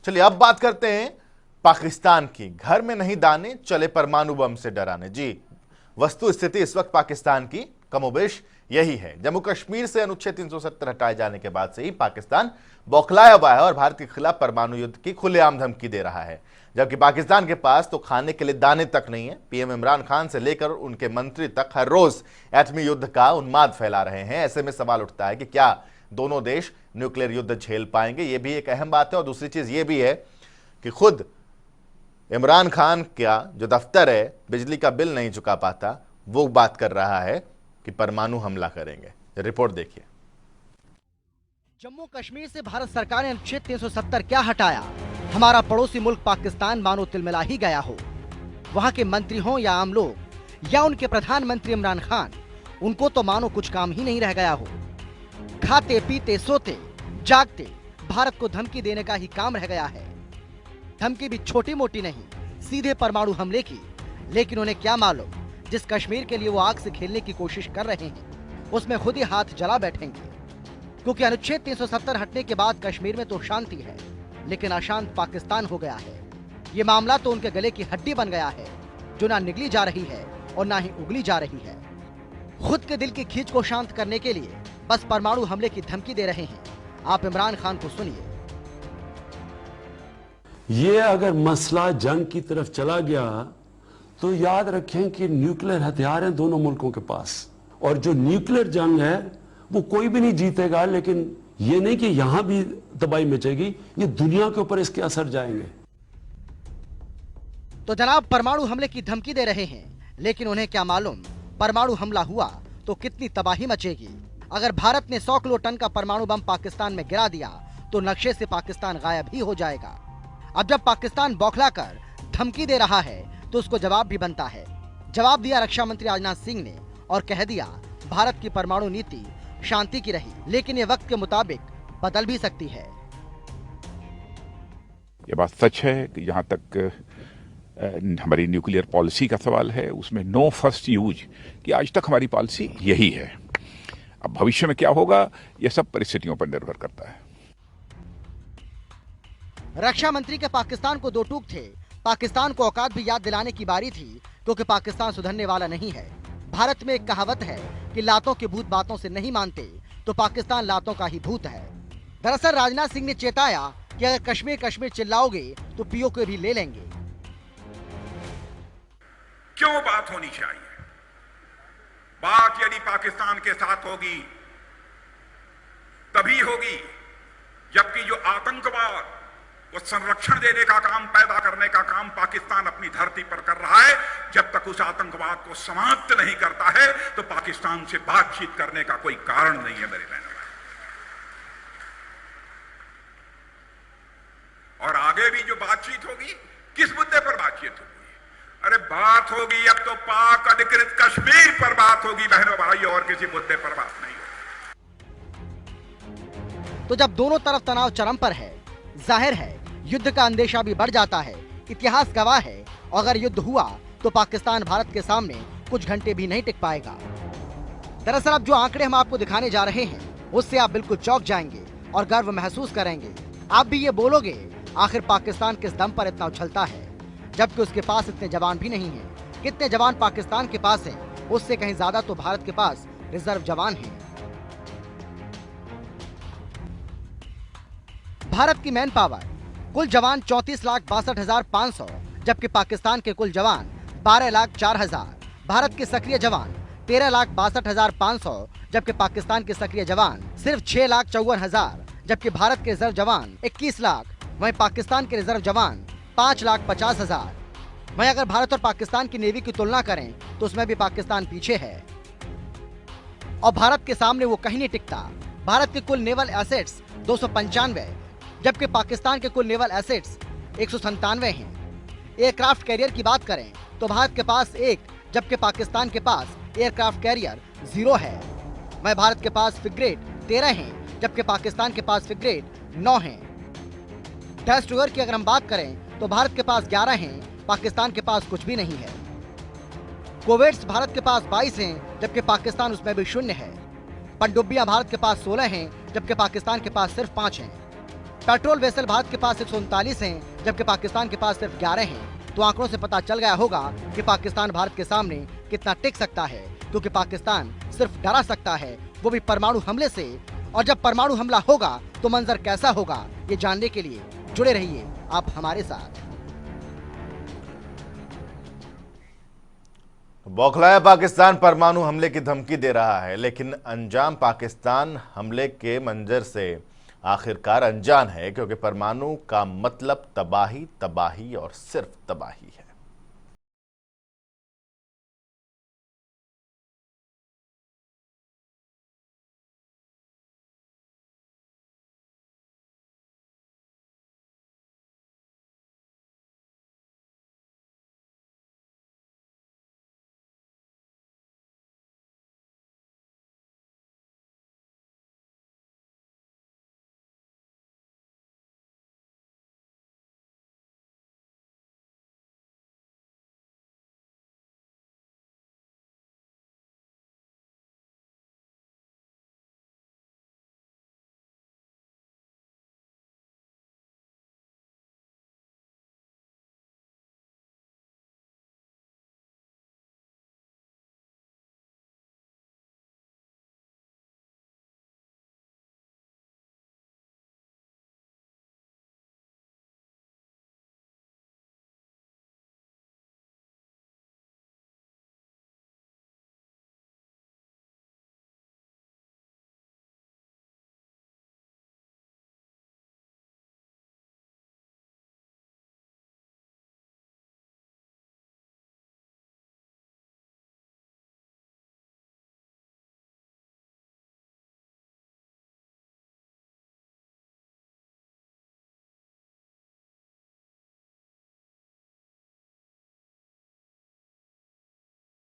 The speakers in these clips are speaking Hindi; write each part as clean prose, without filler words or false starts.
चलिए अब बात करते हैं पाकिस्तान की। घर में नहीं दाने, चले परमाणु बम से डराने। जी, वस्तु स्थिति इस वक्त पाकिस्तान की कमोबेश यही है। जम्मू कश्मीर से अनुच्छेद 370 हटाए जाने के बाद से ही पाकिस्तान बौखलाया हुआ है और भारत के खिलाफ परमाणु युद्ध की खुलेआम धमकी दे रहा है, जबकि पाकिस्तान के पास तो खाने के लिए दाने तक नहीं है। पीएम इमरान खान से लेकर उनके मंत्री तक हर रोज एटमी युद्ध का उन्माद फैला रहे हैं। ऐसे में सवाल उठता है कि क्या दोनों देश न्यूक्लियर युद्ध झेल पाएंगे? यह भी एक अहम बात है। और दूसरी चीज यह भी है कि खुद इमरान खान का जो दफ्तर है बिजली का बिल नहीं चुका पाता, वो बात कर रहा है कि परमाणु हमला करेंगे। रिपोर्ट देखिए। जम्मू कश्मीर से भारत सरकार ने अनुच्छेद 370 क्या हटाया? हमारा पड़ोसी मुल्क पाकिस्तान मानो तिलमिला ही गया हो। वहां के मंत्री हों या आम लोग या उनके प्रधानमंत्री इमरान खान, उनको तो मानो कुछ काम ही नहीं रह गया हो। खाते पीते सोते जागते भारत को धमकी देने का ही काम रह गया है। धमकी भी छोटी मोटी नहीं, सीधे परमाणु हमले की। लेकिन उन्हें क्या मालूम, जिस कश्मीर के लिए वो आग से खेलने की कोशिश कर रहे हैं उसमें खुद ही हाथ जला बैठेंगे। क्योंकि अनुच्छेद 370 हटने के बाद कश्मीर में तो शांति है, लेकिन अशांत पाकिस्तान हो गया है। ये मामला तो उनके गले की हड्डी बन गया है, जो ना निगली जा रही है और ना ही उगली जा रही है। खुद के दिल की खींच को शांत करने के लिए बस परमाणु हमले की धमकी दे रहे हैं। आप इमरान खान को सुनिए। ये अगर मसला जंग की तरफ चला गया तो याद रखें कि न्यूक्लियर हथियार हैं दोनों मुल्कों के पास, और जो न्यूक्लियर जंग है वो कोई भी नहीं जीतेगा। लेकिन ये नहीं कि यहां भी तबाही मचेगी, ये दुनिया के ऊपर इसके असर जाएंगे। तो जनाब परमाणु हमले की धमकी दे रहे हैं, लेकिन उन्हें क्या मालूम परमाणु हमला हुआ तो कितनी तबाही मचेगी। अगर भारत ने 100 किलो टन का परमाणु बम पाकिस्तान में गिरा दिया तो नक्शे से पाकिस्तान गायब ही हो जाएगा। अब जब पाकिस्तान बौखलाकर धमकी दे रहा है तो उसको जवाब भी बनता है। जवाब दिया रक्षा मंत्री राजनाथ सिंह ने और कह दिया भारत की परमाणु नीति शांति की रही, लेकिन ये वक्त के मुताबिक बदल भी सकती है। ये बात सच है कि जहां तक हमारी न्यूक्लियर पॉलिसी का सवाल है, उसमें नो फर्स्ट यूज की आज तक हमारी पॉलिसी यही है। अब भविष्य में क्या होगा यह सब परिस्थितियों पर निर्भर करता है। रक्षा मंत्री के पाकिस्तान को दो टूक थे। पाकिस्तान को औकात भी याद दिलाने की बारी थी, क्योंकि पाकिस्तान सुधरने वाला नहीं है। भारत में एक कहावत है कि लातों के भूत बातों से नहीं मानते, तो पाकिस्तान लातों का ही भूत है। दरअसल राजनाथ सिंह ने चेताया कि अगर कश्मीर कश्मीर चिल्लाओगे तो पीओके भी ले लेंगे। क्यों बात होनी चाहिए? बात यदि पाकिस्तान के साथ होगी तभी होगी, जबकि जो आतंकवाद को संरक्षण देने का काम, पैदा करने का काम पाकिस्तान अपनी धरती पर कर रहा है, जब तक उस आतंकवाद को समाप्त नहीं करता है तो पाकिस्तान से बातचीत करने का कोई कारण नहीं है मेरे बहनों। और आगे भी जो बातचीत होगी, किस मुद्दे पर बातचीत होगी? अरे बात होगी अब तो पाक अधिकृत कश्मीर पर बात होगी बहनों भाइयों, और किसी मुद्दे पर बात नहीं होगी। तो जब दोनों तरफ तनाव चरम पर है, जाहिर है युद्ध का अंदेशा भी बढ़ जाता है। इतिहास गवाह है, अगर युद्ध हुआ तो पाकिस्तान भारत के सामने कुछ घंटे भी नहीं टिक पाएगा। दरअसल अब जो आंकड़े हम आपको दिखाने जा रहे हैं उससे आप बिल्कुल चौंक जाएंगे और गर्व महसूस करेंगे। आप भी ये बोलोगे आखिर पाकिस्तान किस दम पर इतना उछलता है, जबकि उसके पास इतने जवान भी नहीं है। कितने जवान पाकिस्तान के पास हैं, उससे कहीं ज्यादा तो भारत के पास रिजर्व जवान हैं। भारत की मैन पावर कुल जवान 34,62,500, जबकि पाकिस्तान के कुल जवान 12,04,000। भारत के सक्रिय जवान 13,62,500, जबकि पाकिस्तान के सक्रिय जवान सिर्फ 6,54,000, जबकि भारत के रिजर्व जवान 21 लाख, वहीं पाकिस्तान के रिजर्व जवान 5,50,000। वहीं अगर भारत और पाकिस्तान की नेवी की तुलना करें तो उसमें भी पाकिस्तान पीछे है और भारत के सामने वो कहीं नहीं टिकता। भारत के कुल नेवल एसेट्स 295, जबकि पाकिस्तान के कुल नेवल एसेट्स 197 हैं। एयरक्राफ्ट कैरियर की बात करें तो भारत के पास 1, जबकि पाकिस्तान के पास एयरक्राफ्ट कैरियर 0 है। वहीं भारत के पास फ्रिगेट 13 हैं, जबकि पाकिस्तान के पास फ्रिगेट 9 हैं। डेस्ट्रॉयर की अगर हम बात करें तो भारत के पास 11 हैं, पाकिस्तान के पास कुछ भी नहीं है। कोवेट्स भारत के पास 22 हैं, जबकि पाकिस्तान उसमें भी 0 है। पनडुब्बियां भारत के पास 16 हैं, जबकि पाकिस्तान के पास सिर्फ 5 हैं। पेट्रोल वेसल भारत के पास 139 हैं, जबकि पाकिस्तान के पास सिर्फ 11 हैं। तो आंकड़ों से पता चल गया होगा कि पाकिस्तान भारत के सामने कितना टिक सकता है, क्योंकि पाकिस्तान सिर्फ डरा सकता है, वो भी परमाणु हमले से। और जब परमाणु हमला होगा तो मंजर कैसा होगा, ये जानने के लिए जुड़े रहिए आप हमारे साथ। बौखलाया पाकिस्तान परमाणु हमले की धमकी दे रहा है, लेकिन अंजाम पाकिस्तान हमले के मंजर से आखिरकार अनजान है, क्योंकि परमाणु का मतलब तबाही, तबाही और सिर्फ तबाही है।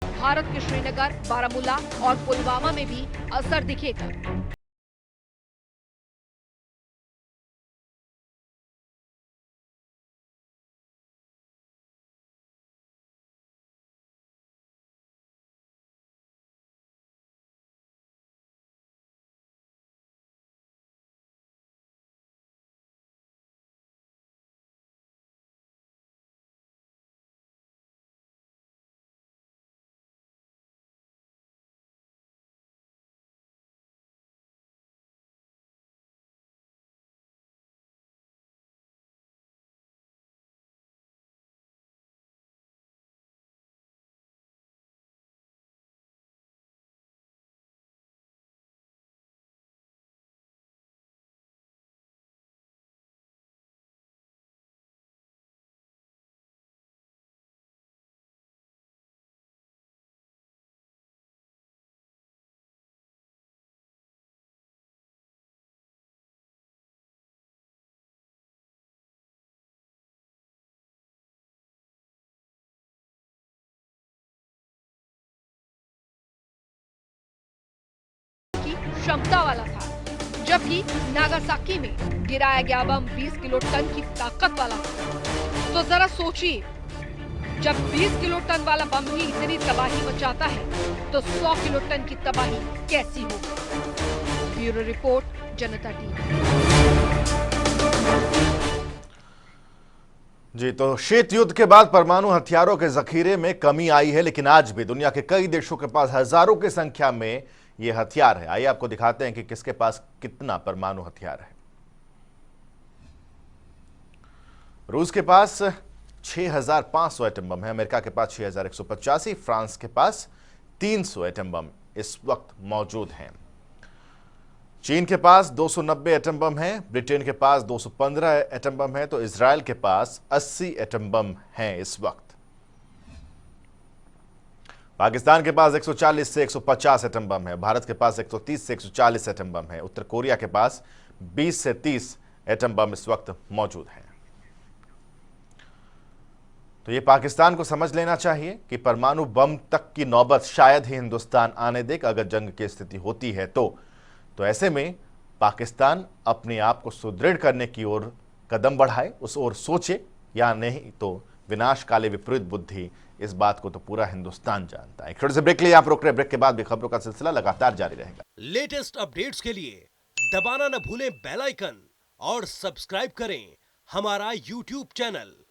भारत के श्रीनगर, बारामूला और पुलवामा में भी असर दिखेगा। क्षमता वाला था, जबकि नागासाकी में गिराया गया बम 20 किलो टन की ताकत वाला था। तो जरा सोचिए, जब 20 किलो टन वाला बम ही इतनी तबाही मचाता है, तो 100 किलो टन की तबाही कैसी होगी? ब्यूरो रिपोर्ट, जनता टीवी। जी, तो शीत युद्ध के बाद परमाणु हथियारों के जखीरे में कमी आई है, लेकिन आज भी दुनिया के कई देशों के पास हजारों की संख्या में ये हथियार है। आइए आपको दिखाते हैं कि किसके पास कितना परमाणु हथियार है। रूस के पास 6,500 एटम बम है, अमेरिका के पास 6,185, फ्रांस के पास 300 एटम बम इस वक्त मौजूद हैं। चीन के पास 290 एटम बम है, ब्रिटेन के पास 215 एटम बम है, तो इजराइल के पास 80 एटम बम हैं इस वक्त। पाकिस्तान के पास 140 से 150 एटम बम है, भारत के पास 130 से 140 एटम बम है, उत्तर कोरिया के पास 20 से 30 एटम बम इस वक्त मौजूद हैं। तो ये पाकिस्तान को समझ लेना चाहिए कि परमाणु बम तक की नौबत शायद ही हिंदुस्तान आने दे, अगर जंग की स्थिति होती है तो ऐसे में पाकिस्तान अपने आप को सुदृढ़ करने की ओर कदम बढ़ाए, उस ओर सोचे, या नहीं तो विनाश काले विपरीत बुद्धि, इस बात को तो पूरा हिंदुस्तान जानता है। छोटे से ब्रेक लिए आप रोक रहे, ब्रेक के बाद भी खबरों का सिलसिला लगातार जारी रहेगा। लेटेस्ट अपडेट्स के लिए दबाना न भूलें बेल आइकन और सब्सक्राइब करें हमारा YouTube चैनल।